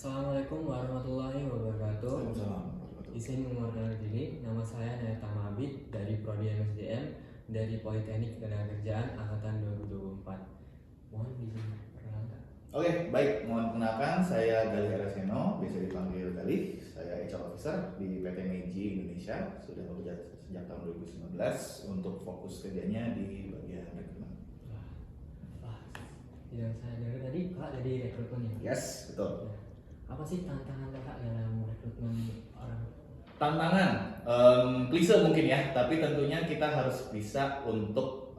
Assalamualaikum warahmatullahi wabarakatuh. Waalaikumsalam. Izin mengenalkan diri, nama saya Nayata Mabid dari Prodi MSDM dari Politeknik Ketenagakerjaan Angkatan 2024. Mohon diperkenalkan. Oke, baik. Mohon perkenalkan, saya Galih Araseno, biasa dipanggil Galih. Saya HR Officer di PT Meiji Indonesia, sudah bekerja sejak tahun 2019 untuk fokus kerjanya di bagian rekrutmen. Wah, yang saya dengar tadi Kak dari rekrutmen ya? Yes, betul. Nah, apa sih tantangan Kak dalam rekrutmen orang? Tantangan, klise mungkin ya, tapi tentunya kita harus bisa untuk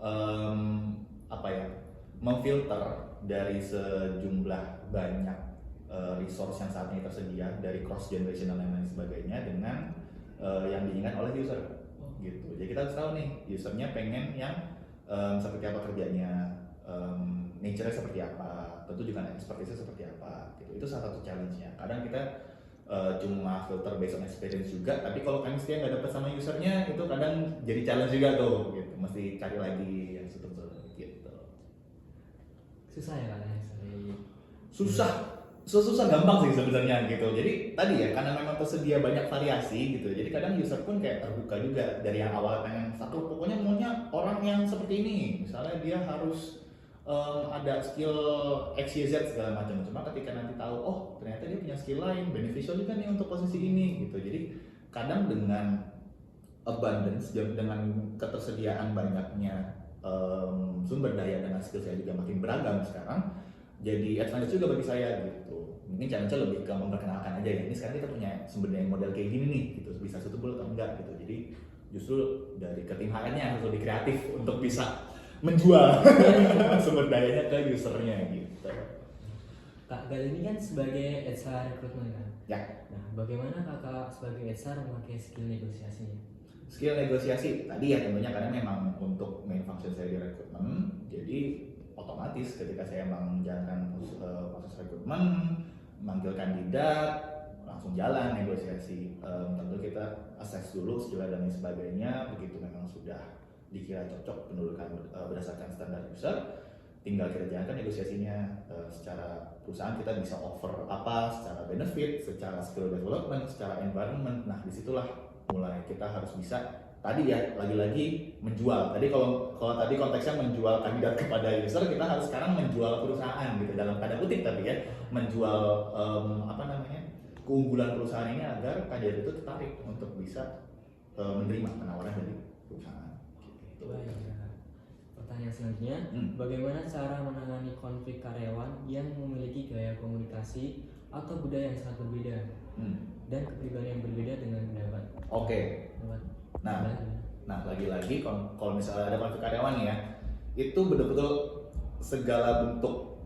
memfilter dari sejumlah banyak resource yang saat ini tersedia dari cross generation dan lain-lain sebagainya dengan yang diinginkan oleh user gitu. Jadi kita harus tahu nih usernya pengen yang seperti apa kerjanya, nature-nya seperti apa, tentu juga expertise-nya seperti apa gitu. Itu salah satu challenge-nya. Kadang kita cuma filter based on experience juga, tapi kalau chemistry nggak dapet sama usernya itu kadang jadi challenge juga tuh gitu, mesti cari lagi yang suitable gitu. Susah ya Kak? Susah gampang sih sebenarnya gitu. Jadi tadi ya karena memang tersedia banyak variasi gitu, jadi kadang user pun kayak terbuka juga dari yang awal pengen satu pokoknya maunya orang yang seperti ini, misalnya dia harus ada skill X, Y, Z segala macam. Cuma ketika nanti tahu, oh ternyata dia punya skill lain, beneficial juga nih untuk posisi ini gitu. Jadi kadang dengan abundance, dengan ketersediaan banyaknya sumber daya dengan skill saya juga makin beragam sekarang, jadi advantage juga bagi saya gitu. Mungkin challenge-nya lebih ke memperkenalkan aja ya. Ini sekarang kita punya sumber daya model kayak gini nih, gitu, bisa suitable atau enggak gitu. Jadi justru dari ke tim HR-nya harus lebih kreatif untuk bisa menjual sumber dayanya ke usernya gitu. Kak Gal ini kan sebagai HR rekrutmen kan? Ya. Nah, bagaimana Kakak sebagai HR memakai skill negosiasinya? Skill negosiasi tadi ya tentunya karena memang untuk main function saya di rekrutmen, jadi otomatis ketika saya memang menjalankan proses rekrutmen, manggil kandidat, langsung jalan negosiasi. Tentu kita assess dulu skill dan lain sebagainya, begitu memang sudah dikira cocok pendudukan berdasarkan standar user, tinggal kita jalankan negosiasinya. Secara perusahaan kita bisa offer apa, secara benefit, secara skill development, secara environment. Nah disitulah mulai kita harus bisa tadi ya lagi-lagi menjual. Tadi kalau tadi konteksnya menjual kandidat kepada user, kita harus sekarang menjual perusahaan gitu dalam tanda kutip, tapi ya menjual keunggulan perusahaan ini agar kandidat itu tertarik untuk bisa menerima penawaran dari perusahaan. Baik, pertanyaan selanjutnya, bagaimana cara menangani konflik karyawan yang memiliki gaya komunikasi atau budaya yang sangat berbeda dan kepribadian yang berbeda dengan pendapat? Oke. Nah lagi-lagi kalau misalnya ada konflik karyawan nih ya, itu betul-betul segala bentuk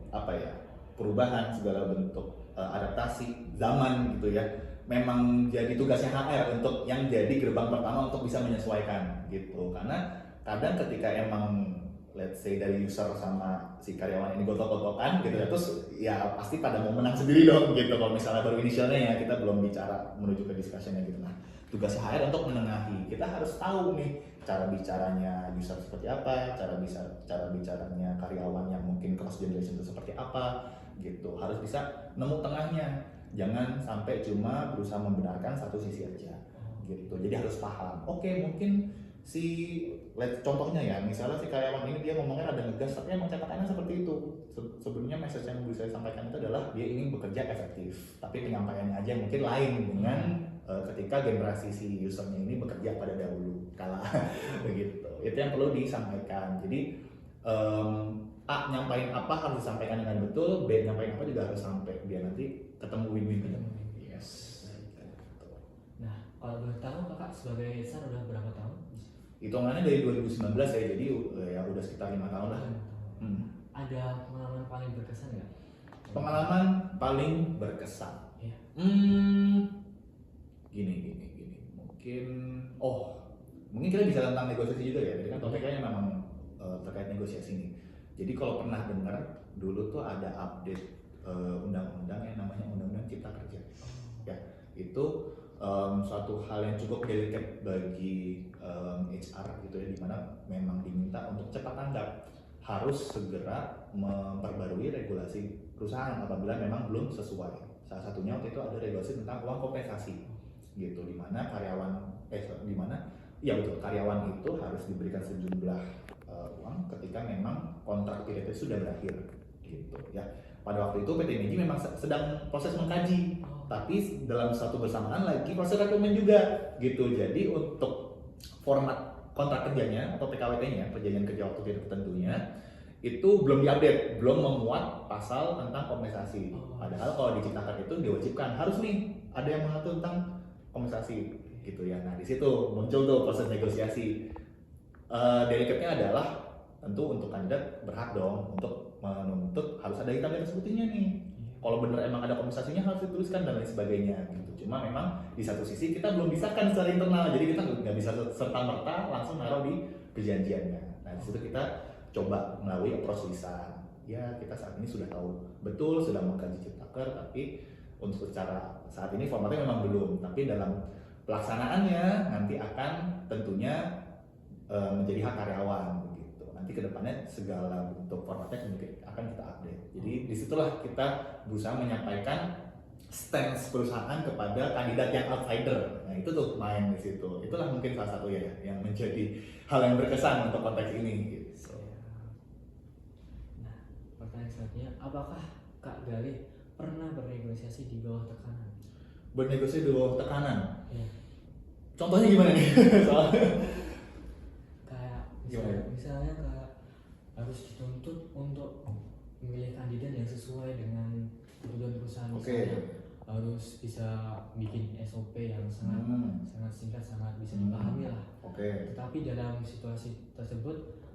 perubahan, segala bentuk adaptasi zaman gitu ya, memang jadi tugasnya HR untuk yang jadi gerbang pertama untuk bisa menyesuaikan gitu. Karena kadang ketika emang let's say dari user sama si karyawan ini gotok-gotokan gitu ya, terus ya pasti pada mau menang sendiri dong gitu. Kalau misalnya baru inisialnya ya, kita belum bicara menuju ke discussionnya gitu. Nah tugas HR untuk menengahi, kita harus tahu nih cara bicaranya user seperti apa, cara bicaranya karyawan yang mungkin cross generation itu seperti apa gitu. Harus bisa nemu tengahnya, jangan sampai cuma berusaha membenarkan satu sisi aja gitu. Jadi harus paham, oke mungkin contohnya ya, misalnya si karyawan ini dia ngomongnya ada ngegas, tapi emang catatannya seperti itu. Sebenarnya message yang bisa saya sampaikan itu adalah dia ingin bekerja efektif, tapi penyampaiannya aja mungkin lain dengan ketika generasi si usernya ini bekerja pada dahulu kala begitu. Itu yang perlu disampaikan. Jadi A nyampain apa harus disampaikan dengan betul, B nyampain apa juga harus sampai, biar nanti ketemu win-win. Yes. Nah, kalau boleh tahu Kakak sebagai HR udah berapa tahun? Hitungannya dari 2019 ya, jadi ya udah sekitar 5 tahun lah. Ada pengalaman paling berkesan nggak? Pengalaman paling berkesan? Iya. Gini. Mungkin kita bisa tentang negosiasi juga ya. Jadi kan topiknya memang terkait negosiasi nih. Jadi kalau pernah dengar dulu tuh ada update undang-undang yang namanya Undang-Undang Cipta Kerja. Ya, itu suatu hal yang cukup delicate bagi HR gitu ya, dimana memang diminta untuk cepat tanggap, harus segera memperbarui regulasi perusahaan apabila memang belum sesuai. Salah satunya waktu itu ada regulasi tentang uang kompensasi gitu, di mana karyawan itu harus diberikan sejumlah uang ketika memang kontrak periode sudah berakhir gitu ya. Pada waktu itu PT Meiji memang sedang proses mengkaji, tapi dalam satu bersamaan lagi proses rekrutmen juga gitu. Jadi untuk format kontrak kerjanya atau PKWT-nya, perjanjian kerja waktu tidak tertentunya, itu belum diupdate, belum memuat pasal tentang kompensasi. Padahal kalau di Ciptaker itu diwajibkan harus nih ada yang mengatur tentang kompensasi gitu ya. Nah di situ muncul tuh proses negosiasi. Delikatnya adalah tentu untuk kandidat berhak dong untuk menuntut harus ada hitam di atas putihnya nih. Kalau benar emang ada kompensasinya harus dituliskan dan lain sebagainya gitu. Cuma memang di satu sisi kita belum bisahkan secara internal, jadi kita nggak bisa serta merta langsung naruh di perjanjiannya. Nah di situ kita coba melalui approach lisan. Ya kita saat ini sudah tahu betul sudah mengkaji Ciptaker, tapi untuk secara saat ini formatnya memang belum. Tapi dalam pelaksanaannya nanti akan tentunya menjadi hak karyawan begitu. Nanti kedepannya segala bentuk formatnya akan kita update. Jadi disitulah kita berusaha menyampaikan stance perusahaan kepada kandidat yang outsider. Nah itu tuh main di situ. Itulah mungkin salah satu ya yang menjadi hal yang berkesan untuk konteks ini. Gitu. Nah, pertanyaan selanjutnya, apakah Kak Galih pernah bernegosiasi di bawah tekanan? Bernegosiasi di bawah tekanan? Ya. Contohnya gimana nih? Kayak misalnya kayak harus dituntut untuk memilih kandidat yang sesuai dengan kebutuhan perusahaan. Misalnya harus bisa bikin SOP yang sangat singkat, sangat bisa dipahami lah. Tetapi dalam situasi tersebut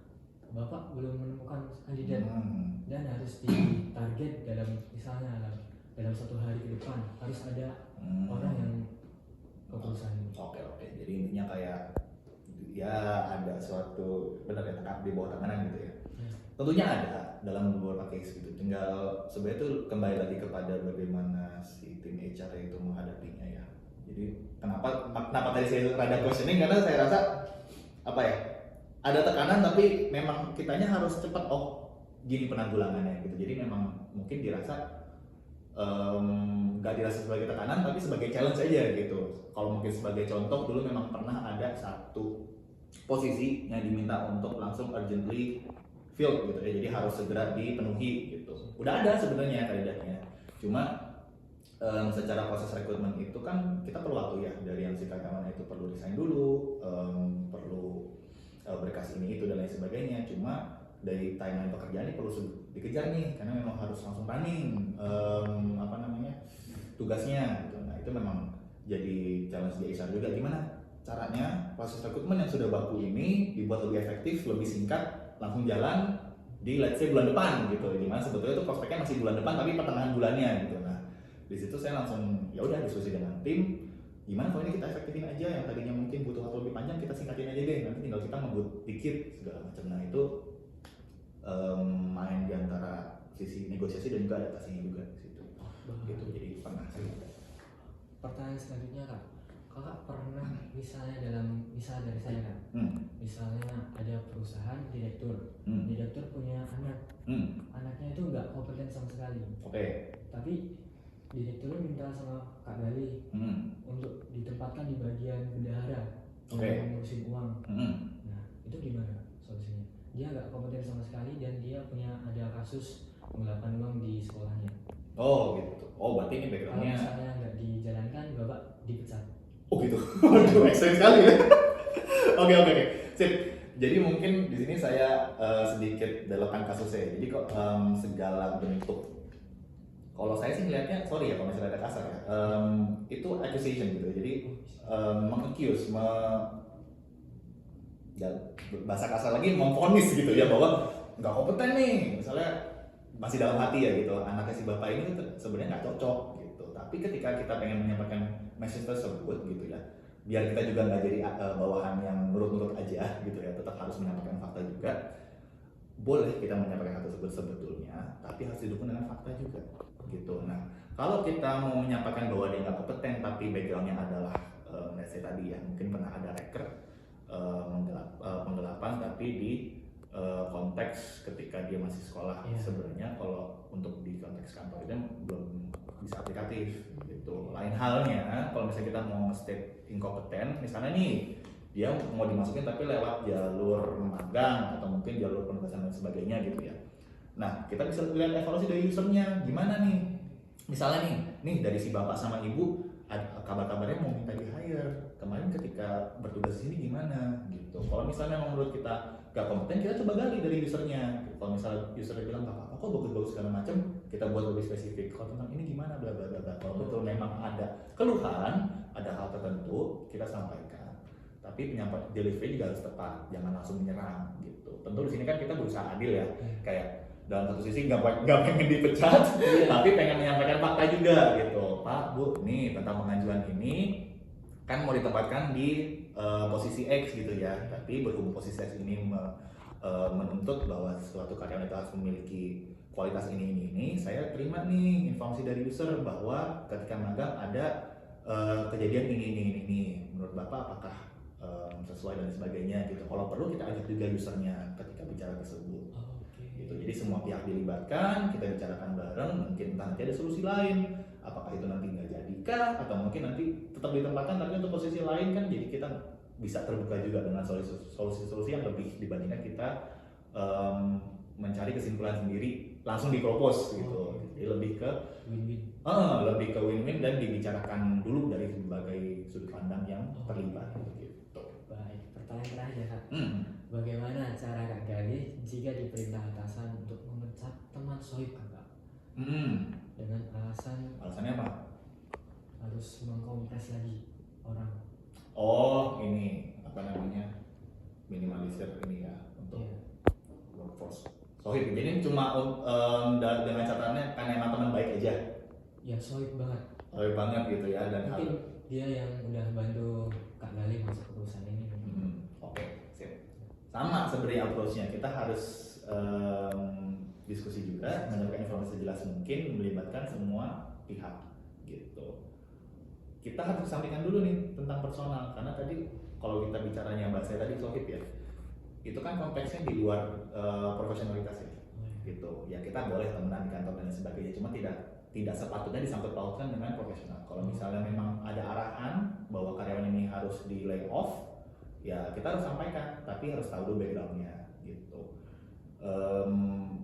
Bapak belum menemukan kandidat dan harus ditarget dalam misalnya dalam 1 hari ke depan harus ada orang yang ke perusahaan ini. Oke. Jadi intinya kayak ya ada suatu benar ya tekap di bawah tekanan gitu ya. Tentunya ada dalam beberapa case gitu. Tinggal sebenarnya itu kembali lagi kepada bagaimana si tim HR itu menghadapinya ya. Jadi kenapa tadi saya rada questioning karena saya rasa apa ya? Ada tekanan tapi memang kitanya harus cepat gini penanggulangannya gitu. Jadi memang mungkin dirasa nggak dirasa sebagai tekanan tapi sebagai challenge aja gitu. Kalau mungkin sebagai contoh dulu memang pernah ada satu posisi yang diminta untuk langsung urgently filled gitu ya, jadi harus segera dipenuhi gitu. Udah ada sebenarnya kandidatnya, cuma secara proses rekrutmen itu kan kita perlu waktu ya, dari yang si karyawan itu perlu resign dulu, perlu berkas ini itu dan lain sebagainya. Cuma dari timeline pekerjaan ini perlu dikejar nih karena memang harus langsung running tugasnya gitu. Nah itu memang jadi challenge di HR juga, gimana caranya proses rekrutmen yang sudah baku ini dibuat lebih efektif, lebih singkat, langsung jalan di let's say bulan depan gitu. Gimana sebetulnya itu prospeknya masih bulan depan tapi pertengahan bulannya gitu. Nah di situ saya langsung ya udah diskusi dengan tim, gimana kalau ini kita efektifin aja, yang tadinya mungkin butuh waktu lebih panjang kita singkatin aja deh, nanti tinggal kita ngebut dikit segala macam. Nah itu main di antara sisi negosiasi dan juga adaptasinya juga di situ. Gitu, jadi pernah sih. Pertanyaan selanjutnya Kak, Kakak pernah misalnya dari saya Kak, misalnya ada perusahaan direktur punya anaknya itu nggak kompeten sama sekali. Tapi direkturnya minta sama Kak Galih untuk ditempatkan di bagian bendahara yang ngurusin uang. Nah itu gimana solusinya? Dia nggak kompeten sama sekali dan dia ada kasus pengelapan uang di sekolahnya. Gitu. Berarti ini backgroundnya. Kalau misalnya nggak dijalankan, Bapak dipecat. Gitu. Waduh, ekstrim sekali ya. Oke. Sip. Jadi mungkin di sini saya sedikit belokkan kasusnya. Jadi kok segala bentuk. Kalau saya sih melihatnya, sorry ya kalau misalnya ada kasar ya. Itu accusation gitu. Jadi mengaccuse, bahasa kasar lagi memvonis gitu ya bahwa nggak kompeten nih. Misalnya masih dalam hati ya gitu, anaknya si bapak ini sebenarnya nggak cocok gitu. Tapi ketika kita pengen menyampaikan message tersebut gitu ya, biar kita juga nggak jadi bawahan yang nurut-nurut aja gitu ya, tetap harus menyampaikan fakta juga. Boleh kita menyampaikan hal tersebut sebetulnya, tapi harus didukung dengan fakta juga gitu. Nah kalau kita mau menyampaikan bahwa dia nggak kompeten tapi backgroundnya adalah let's say tadi ya, mungkin pernah ada record penggelapan tapi di konteks ketika dia masih sekolah. Sebenarnya kalau untuk di konteks kantor itu belum bisa aplikatif gitu. Lain halnya kalau misalnya kita mau state inkompeten, misalnya nih dia mau dimasukin tapi lewat jalur magang atau mungkin jalur penugasan dan sebagainya gitu ya. Nah, kita bisa lihat evaluasi dari usernya gimana nih. Misalnya nih dari si bapak sama ibu kabar-kabarnya mau minta di hire kemarin ketika bertugas di sini gimana gitu. Kalau misalnya memang menurut kita gak kompeten, kita coba gali dari usernya. Kalau misalnya usernya bilang gak apa-apa kok, bagus-bagus segala macam, kita buat lebih spesifik. Kalau tentang ini gimana, bla bla bla. Kalau betul memang ada keluhan, ada hal tertentu, kita sampaikan. Tapi penyampaian delivery juga harus tepat, jangan langsung menyerang gitu. Tentu di sini kan kita berusaha adil ya, kayak dalam satu sisi nggak pengen dipecat, tapi pengen menyampaikan fakta juga gitu. Pak, Bu, nih tentang pengajuan ini kan mau ditempatkan di posisi X gitu ya, tapi berhubung posisi X ini menuntut bahwa suatu karyawan itu harus memiliki kualitas ini, saya terima nih informasi dari user bahwa ketika magang ada kejadian ini. Menurut Bapak apakah sesuai dan sebagainya gitu. Kalau perlu kita ajak juga usernya ketika bicara tersebut. Gitu. Jadi semua pihak dilibatkan, kita bicarakan bareng, mungkin nanti ada solusi lain. Apakah itu nanti nggak jadikah atau mungkin nanti tetap ditempatkan tapi untuk posisi lain kan, jadi kita bisa terbuka juga dengan solusi-solusi yang lebih dibandingkan kita mencari kesimpulan sendiri langsung dipropos gitu. Jadi lebih ke win-win dan dibicarakan dulu dari berbagai sudut pandang yang terlibat gitu. Baik, pertanyaan terakhir Kak. Bagaimana cara Kak Galih jika diperintah atasan untuk memecat teman sohib Kakak? Dengan alasannya apa? Harus mengkompres lagi orang. Oh, ini apa namanya? Minimalisir ini ya untuk workforce. Sohib. Jadi cuma dengan catatannya kan emang teman baik aja. Ya, sohib banget. Sohib banget gitu ya, dan mungkin dia yang udah bantu Kak Galih masuk ke perusahaan ini. Oke, sip. Sama sebenarnya approach-nya, kita harus diskusi juga, menyampaikan informasi jelas mungkin, melibatkan semua pihak gitu. Kita harus sampaikan dulu nih tentang personal, karena tadi kalau kita bicaranya bahasa tadi sohib ya, itu kan konteksnya di luar profesionalitas ya, gitu. Ya kita boleh temenan di kantor dan sebagainya, cuma tidak sepatutnya disangkut pautkan dengan profesional. Kalau misalnya memang ada arahan bahwa karyawan ini harus di lay off, ya kita harus sampaikan, tapi harus tahu dulu backgroundnya gitu.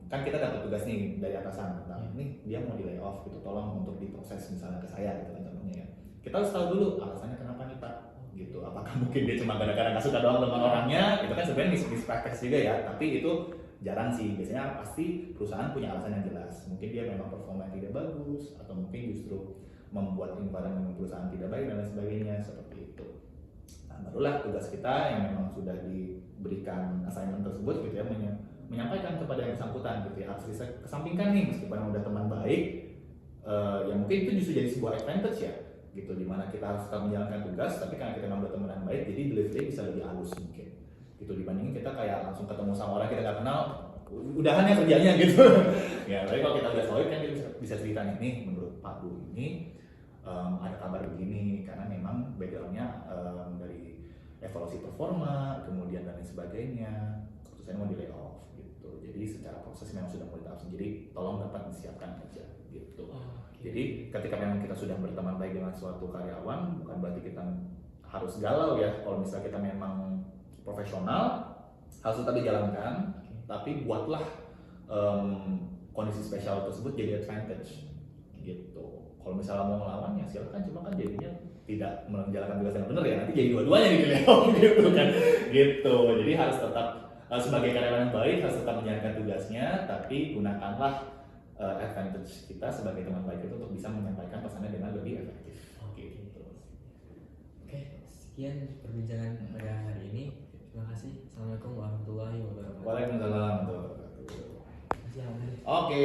Kan kita dapat tugas nih dari atasan tentang ini dia mau di lay off gitu, tolong untuk diproses misalnya ke saya gitu kan contohnya ya. Kita harus tahu dulu alasannya kenapa nih Pak gitu. Apakah mungkin dia cuma gara-gara nggak suka doang dengan orangnya? Itu kan sebenarnya mispraktek juga ya, tapi itu jarang sih. Biasanya pasti perusahaan punya alasan yang jelas. Mungkin dia memang performa yang tidak bagus, atau mungkin justru membuat environment perusahaan tidak baik dan lain sebagainya seperti itu. Nah, barulah tugas kita yang memang sudah diberikan assignment tersebut gitu ya, menyampaikan kepada yang bersangkutan gitu ya, harus bisa kesampingkan nih meskipun udah teman baik, ya mungkin itu justru jadi sebuah advantage ya gitu, dimana kita harus tetap menjalankan tugas, tapi karena kita memang udah teman baik, jadi delivery bisa lebih halus mungkin gitu, dibandingin kita kayak langsung ketemu sama orang kita nggak kenal, udahan ya kerjanya gitu. Ya, tapi kalau kita udah solid kan kita bisa cerita nih, menurut Pak Bu ini ada kabar begini, karena memang backgroundnya dari evaluasi performa, kemudian dan lain sebagainya, terus saya mau di lay off gitu. Jadi secara proses memang sudah mulai tahap sendiri, tolong dapat disiapkan aja gitu. Jadi ketika memang kita sudah berteman baik dengan suatu karyawan, bukan berarti kita harus galau ya. Kalau misalnya kita memang profesional, harus tetap dijalankan, tapi buatlah kondisi spesial tersebut jadi advantage gitu. Kalau misalnya mau melawan ya silakan, cuma kan jadinya tidak menjalankan tugas yang benar ya, nanti jadi dua-duanya gitu gitu kan gitu. Jadi harus tetap sebagai karyawan yang baik harus tetap menjalankan tugasnya, tapi gunakanlah advantage kita sebagai teman baik itu untuk bisa menyampaikan pesannya dengan lebih efektif. Gitu. Oke, sekian perbincangan pada hari ini. Terima kasih. Assalamualaikum warahmatullahi wabarakatuh. Waalaikumsalam warahmatullahi wabarakatuh. Terima kasih. Oke.